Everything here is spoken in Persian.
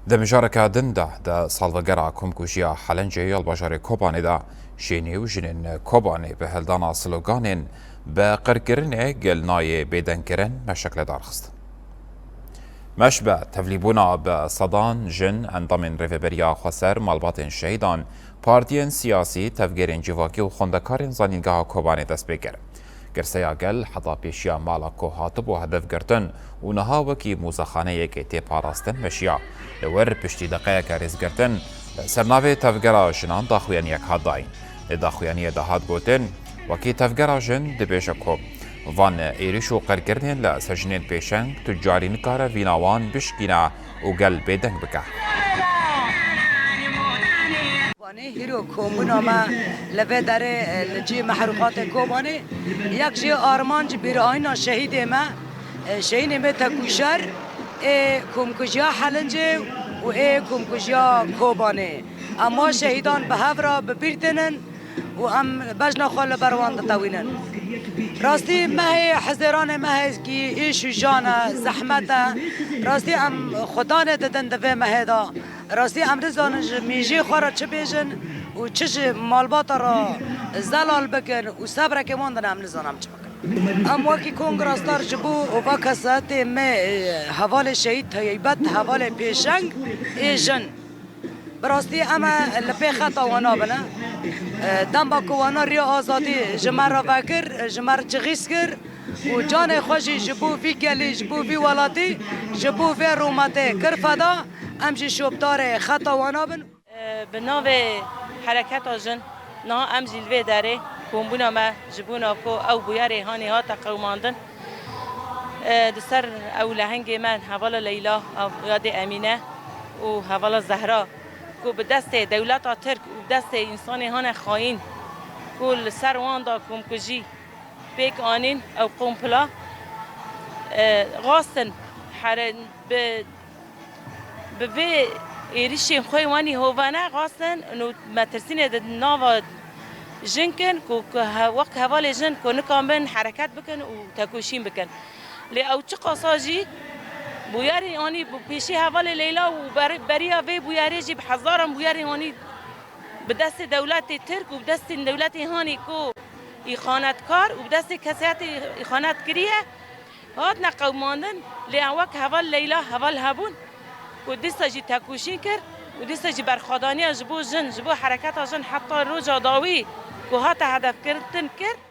د مشارکه دنده د سالوگرا کمکوشیا حلنجه البشر کوبانه دا شینی و جنین کوبانه به هلدانا سلوگانین به قرگرنه گلنای بیدن کرن مشکل دارخست. مشبه تفلیبونا به صدان جن اندامین ریفبریا خسر مالبات شهیدان پارتین سیاسی تفگرین جواکی و خوندکارین زنینگاه کوبانه دست بگره. گرسیا گل حتا پیشیا مالا کو هاتب و هدف گرتن و نها وکی موزخانه یکی تی پاراستن مشیا لور پشتی دقیقه ریز گرتن سرناوی تفگرا جنان داخویان یک هاد داین داخویانی دهات گوتن وکی تفگرا جن دبیش کو وان ایریش و قرگرنین لسجنین پیشنگ تجاری نکاره ویناوان بشکینا و گل بیدنگ بکه هیرو کومبونا ما لبه داره لجی محروقات کوبانه یک جی آرمانج بیر آینا شهید ما شهید ما تکوشر کومکوشیا حلنجه و کومکوشیا کوبانه اما شهیدان به هفرا ببیرتنن و ام بجنا خال بروان دتوینن راستی مه حزران مه کی ایش جانا زحمت راستی ام خدا نه ددن دو مه دا راستی امرزان میجی خورا چه بیجن و چش مالبات را زلال بکن و صبر که ماندن امرزانم چه بکن ام وکی کنگراستار جبو و با کسات مه حوال شهید تایبت حوال پیشنگ ایجن براستی اما لپی خطا وانا بنا دم با کوانا ریا آزادی جمر را وکر جمر چغیس کر و جان خوشی جبو وی گلی جبو وی ولاتی جبو وی رومته کر فدا امجی شبدار خطا وانا بن به ناو حرکت آجن نا امجی الوی داره کمبونا ما جبونا کو او بویاری هانی ها تقوماندن دسر او لهنگ من حوالا لیلا او یاد امینه و حوالا زهرا کو به دست دولت ترک و دست انسان هان خاین کل سر وان دا کمکجی پیک آنین او قمپلا غاستن به ایریشیم خوی وانی هوانه غاستن نو مترسین د ناوا جنکن کو وقت حوال جن کو نکامن حرکت بکن و تکوشیم بکن لی او چه قاساجی بویاری آنی پیشی حوال لیلا و بریا وی بویاری جی بحزارم بویاری آنی به دست دولت ترک و به دست دولت هانی کو ایخانتکار و به دست کسیت ایخانت کریه هات نقوماندن لی اوک حوال لیلا حوال هبون کو دستا جی تکوشین کرد و دستا جی برخادانی جبو جن جبو حرکت جن حتی رو جاداوی کو هات هدف کردن کرد